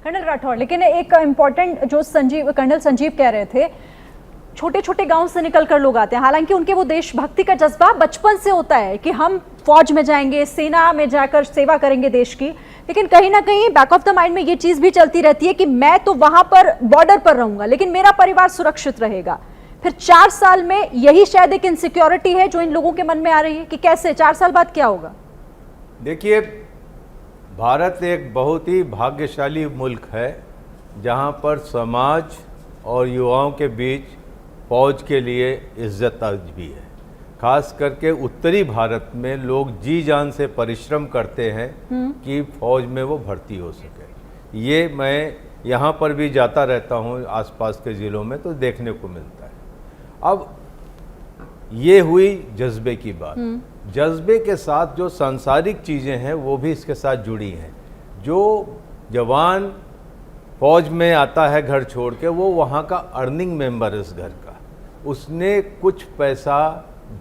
Colonel Rathore, लेकिन एक important जो कर्नल संजीव कह रहे थे, छोटे छोटे गांव से निकलकर लोग आते हैं, हालांकि उनके वो देशभक्ति का जज्बा बचपन से होता है कि हम फौज में जाएंगे, सेना में जाकर सेवा करेंगे देश की, लेकिन कहीं ना कहीं बैक ऑफ द माइंड में ये चीज भी चलती रहती है कि मैं तो वहां पर बॉर्डर पर रहूंगा लेकिन मेरा परिवार सुरक्षित रहेगा। फिर 4 साल में यही शायद एक इनसिक्योरिटी है जो इन लोगों के मन में आ रही है कि कैसे 4 साल बाद क्या होगा। देखिए, भारत एक बहुत ही भाग्यशाली मुल्क है जहां पर समाज और युवाओं के बीच फौज के लिए इज्जत भी है। खास करके उत्तरी भारत में लोग जी जान से परिश्रम करते हैं कि फौज में वो भर्ती हो सके। ये मैं यहाँ पर भी जाता रहता हूँ आसपास के ज़िलों में, तो देखने को मिलता है। अब ये हुई जज्बे की बात। जज्बे के साथ जो सांसारिक चीज़ें हैं वो भी इसके साथ जुड़ी हैं। जो जवान फौज में आता है घर छोड़ के, वो वहाँ का अर्निंग मेंबर है इस घर का, उसने कुछ पैसा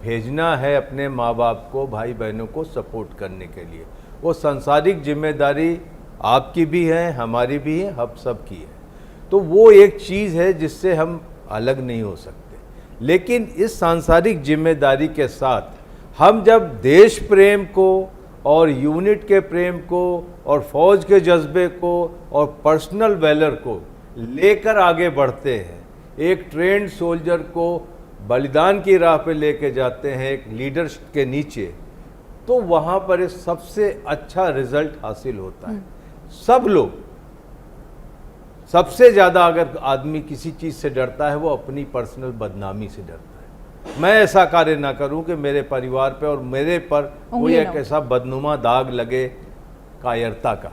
भेजना है अपने माँ बाप को, भाई बहनों को सपोर्ट करने के लिए। वो सांसारिक जिम्मेदारी आपकी भी है, हमारी भी है, हम सब की है। तो वो एक चीज़ है जिससे हम अलग नहीं हो सकते। लेकिन इस सांसारिक जिम्मेदारी के साथ हम जब देश प्रेम को और यूनिट के प्रेम को और फौज के जज्बे को और पर्सनल वैलर को लेकर आगे बढ़ते हैं, एक ट्रेंड सोल्जर को बलिदान की राह पे लेके जाते हैं एक लीडर के नीचे, तो वहाँ पर एक सबसे अच्छा रिजल्ट हासिल होता है। सब लोग, सबसे ज़्यादा अगर आदमी किसी चीज़ से डरता है वो अपनी पर्सनल बदनामी से डरता है। मैं ऐसा कार्य ना करूं कि मेरे परिवार पे और मेरे पर कोई एक ऐसा बदनुमा दाग लगे कायरता का।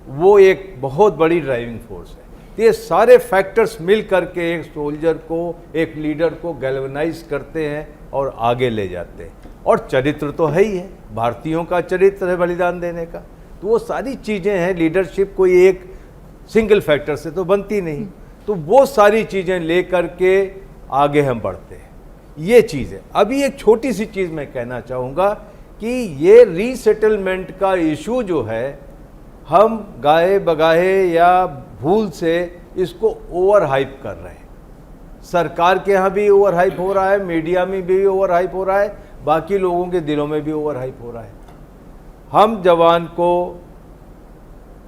वो एक बहुत बड़ी ड्राइविंग फोर्स है। तो ये सारे फैक्टर्स मिल करके एक सोल्जर को, एक लीडर को गैल्वनाइज करते हैं और आगे ले जाते हैं। और चरित्र तो है ही है, भारतीयों का चरित्र है बलिदान देने का। तो वो सारी चीज़ें हैं। लीडरशिप कोई एक सिंगल फैक्टर से तो बनती नहीं, तो वो सारी चीज़ें ले करके आगे हम बढ़ते हैं। ये चीज़ है। अभी एक छोटी सी चीज़ मैं कहना चाहूँगा कि ये रीसेटलमेंट का इशू जो है, हम गाहे बगाहे या भूल से इसको ओवर हाइप कर रहे हैं। सरकार के यहाँ भी ओवर हाइप हो रहा है, मीडिया में भी ओवर हाइप हो रहा है, बाकी लोगों के दिलों में भी ओवर हाइप हो रहा है। हम जवान को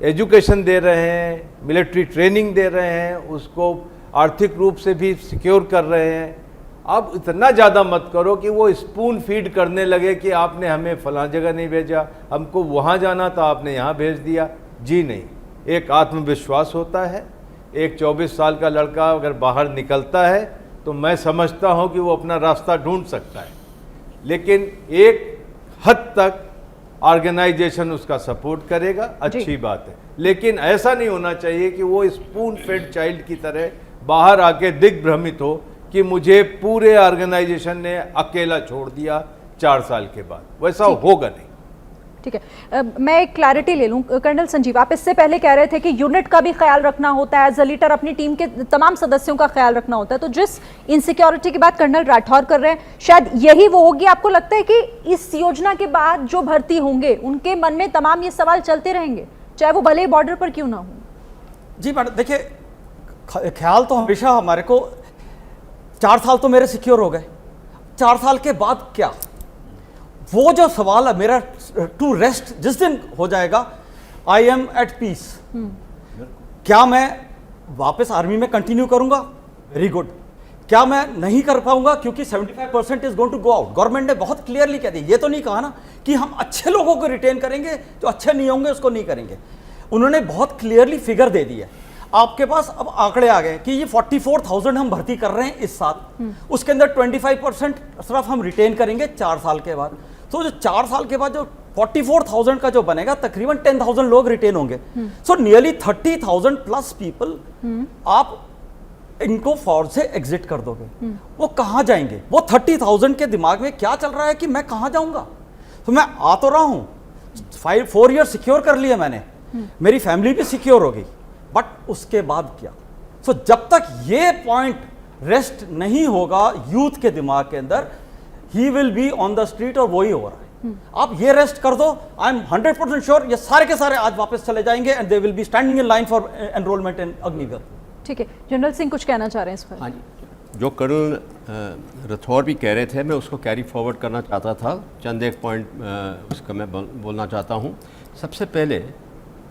एजुकेशन दे रहे हैं, मिलिट्री ट्रेनिंग दे रहे हैं, उसको आर्थिक रूप से भी सिक्योर कर रहे हैं। अब इतना ज़्यादा मत करो कि वो स्पून फीड करने लगे कि आपने हमें फलां जगह नहीं भेजा, हमको वहाँ जाना था आपने यहाँ भेज दिया। जी नहीं, एक आत्मविश्वास होता है। एक 24 साल का लड़का अगर बाहर निकलता है तो मैं समझता हूँ कि वो अपना रास्ता ढूंढ सकता है, लेकिन एक हद तक ऑर्गेनाइजेशन उसका सपोर्ट करेगा, अच्छी बात है। लेकिन ऐसा नहीं होना चाहिए कि वो स्पून फेड चाइल्ड की तरह बाहर आके दिग्भ्रमित हो कि मुझे पूरे ऑर्गेनाइजेशन ने अकेला छोड़ दिया 4 साल के बाद। वैसा होगा नहीं। ठीक है, मैं एक क्लैरिटी ले लूं। कर्नल संजीव, आप इससे पहले कह रहे थे कि यूनिट का भी ख्याल रखना होता है, एज अ लीडर अपनी टीम के तमाम सदस्यों का ख्याल रखना होता है। तो जिस इनसिक्योरिटी की बात कर्नल राठौर कर रहे हैं, शायद यही वो होगी। आपको लगता है कि इस योजना के बाद जो भर्ती होंगे उनके मन में तमाम ये सवाल चलते रहेंगे, चाहे वो भले ही बॉर्डर पर क्यों ना हो? जी मैडम, देखिए, ख्याल तो हमेशा हमारे को 4 साल तो मेरे सिक्योर हो गए, 4 साल के बाद क्या? वो जो सवाल है मेरा टू रेस्ट जिस दिन हो जाएगा, आई एम एट पीस। क्या मैं वापस आर्मी में कंटिन्यू करूंगा? Very good. क्या मैं नहीं कर पाऊंगा क्योंकि 75% is going to go out? Government ने बहुत क्लियरली कह दिया। ये तो नहीं कहा ना कि हम अच्छे लोगों को रिटेन करेंगे, जो अच्छे नहीं होंगे उसको नहीं करेंगे। उन्होंने बहुत क्लियरली फिगर दे दी है। आपके पास अब आंकड़े आ गए कि ये 44,000 हम भर्ती कर रहे हैं इस साल, उसके अंदर 25% सिर्फ हम रिटेन करेंगे 4 साल के बाद। तो जो 4 साल के बाद जो 44,000 का जो बनेगा, तकरीबन 10,000 लोग रिटेन होंगे। सो नियरली 30,000 प्लस पीपल आप इनको फौज से एग्जिट कर दोगे। वो कहाँ जाएंगे? वो 30,000 के दिमाग में क्या चल रहा है कि मैं कहाँ जाऊंगा? तो मैं आ तो रहा हूँ, 4 ईयर सिक्योर कर लिया मैंने, मेरी फैमिली भी सिक्योर हो गई, बट उसके बाद क्या? सो जब तक ये पॉइंट रेस्ट नहीं होगा यूथ के दिमाग के अंदर, he will be on the street, और वही हो रहा है। आप ये रेस्ट कर दो, आई एम 100% श्योर ये सारे के सारे आज वापस चले जाएंगे and they will be standing in line for enrolment in Agniveer. ठीक है, जनरल सिंह कुछ कहना चाह रहे हैं इस पर? हाँ जी, जो कर्नल राठौर भी कह रहे थे मैं उसको कैरी फॉरवर्ड करना चाहता था। चंद एक पॉइंट उसका मैं बोलना चाहता हूँ। सबसे पहले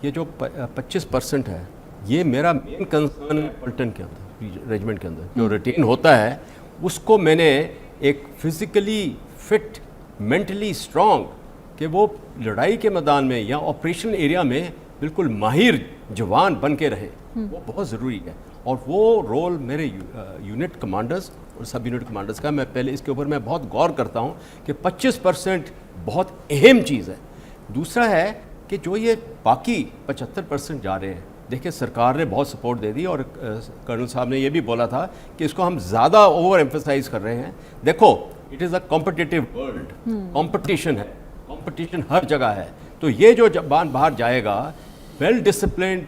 ये जो 25% है, ये मेरा मेन कंसर्न पलटन के अंदर, रेजिमेंट के अंदर जो रिटेन होता है उसको मैंने एक फिजिकली फिट, मेंटली स्ट्रांग, कि वो लड़ाई के मैदान में या ऑपरेशन एरिया में बिल्कुल माहिर जवान बन के रहे, वो बहुत ज़रूरी है। और वो रोल मेरे यूनिट कमांडर्स और सब यूनिट कमांडर्स का, मैं पहले इसके ऊपर मैं बहुत गौर करता हूँ कि 25% बहुत अहम चीज़ है। दूसरा है कि जो ये बाकी 75% जा रहे हैं, देखिए सरकार ने बहुत सपोर्ट दे दी और कर्नल साहब ने ये भी बोला था कि इसको हम ज़्यादा ओवर एम्फेसाइज कर रहे हैं। देखो, it is a competitive world, competition है, कंपटीशन हर जगह है। तो ये जो जवान बाहर जाएगा well disciplined,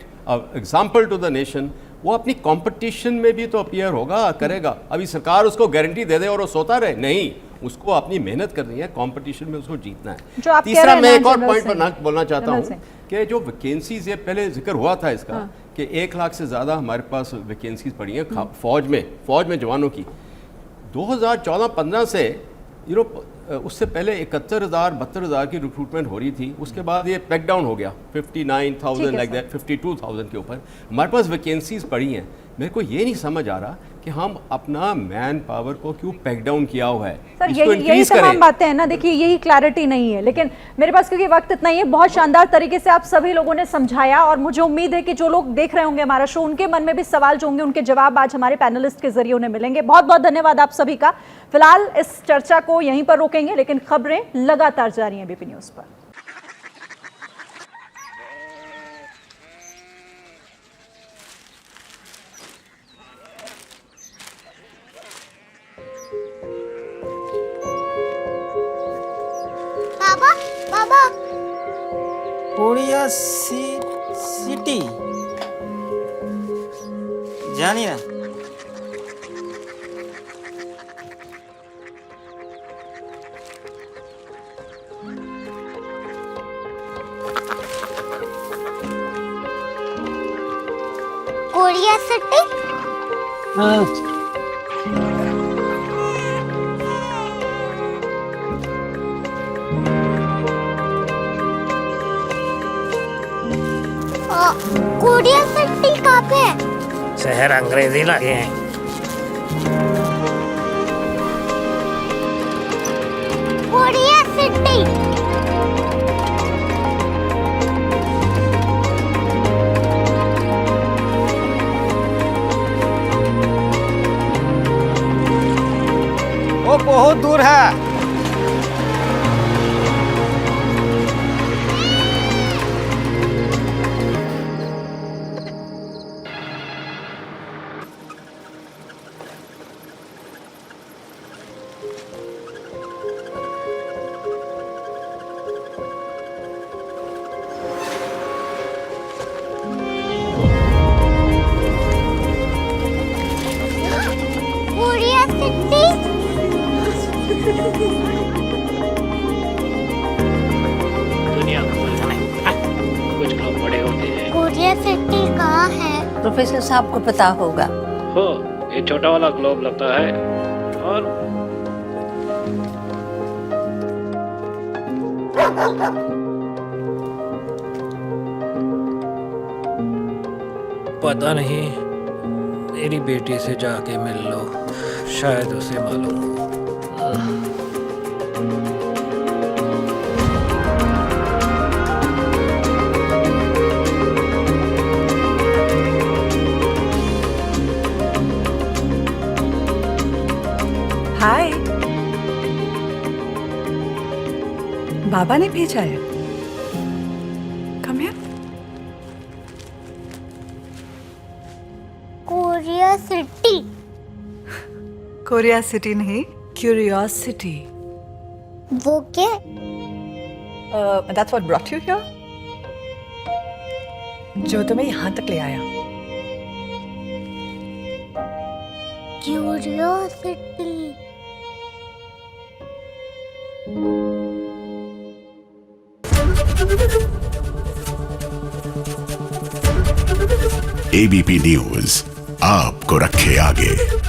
example to the nation, वो अपनी कंपटीशन में भी तो अपीयर होगा, करेगा। अभी सरकार उसको गारंटी दे दे और वो सोता रहे, नहीं, उसको अपनी मेहनत करनी है, कंपटीशन में उसको जीतना है। तीसरा मैं एक और पॉइंट बोलना चाहता हूँ कि जो वैकेंसीज, ये पहले जिक्र हुआ था इसका, कि 1 लाख से ज़्यादा हमारे पास वैकेंसीज पड़ी हैं फौज में जवानों की। 2014-15 से उससे पहले 71,000-72,000 की रिक्रूटमेंट हो रही थी। उसके बाद ये पैक डाउन हो गया 59,000 लाइक दैट, 52,000 के ऊपर हमारे पास वैकेंसीज पड़ी हैं। मेरे को ये नहीं समझ आ रहा कि हम अपना मैन पावर को क्यों पैक डाउन किया हुआ है। सर यही तमाम बातें हैं ना, देखिए यही क्लैरिटी नहीं है। लेकिन मेरे पास क्योंकि वक्त इतना ही है, बहुत शानदार तरीके से आप सभी लोगों ने समझाया और मुझे उम्मीद है कि जो लोग देख रहे होंगे हमारा शो, उनके मन में भी सवाल जो होंगे उनके जवाब आज हमारे पैनलिस्ट के जरिए उन्हें मिलेंगे। बहुत बहुत धन्यवाद आप सभी का। फिलहाल इस चर्चा को यहीं पर रोकेंगे, लेकिन खबरें लगातार जारी हैं बीपी न्यूज पर। बाबा, कोरिया सिटी जानी ना? Korea city? हाँ। कोरिया सिटी कहाँ पे है? शहर अंग्रेजी लगे हैं। Korea city. वो बहुत दूर है। Korea city. दुनिया को बोलना नहीं, कुछ लोग बड़े होते हैं। कोरिया सिटी कहाँ है? प्रोफेसर साहब को पता होगा। हो, ये छोटा वाला ग्लोब लगता है और पता नहीं, मेरी बेटी से जाके मिल लो, शायद उसे मालूम हो। हाय, बाबा ने भेजा है। Come here. Korea city. Korea city नहीं, क्यूरियोसिटी। वो क्या? That's what brought you here. जो तुम्हें यहाँ तक ले आया। क्यूरियोसिटी। एबीपी न्यूज आपको रखे आगे।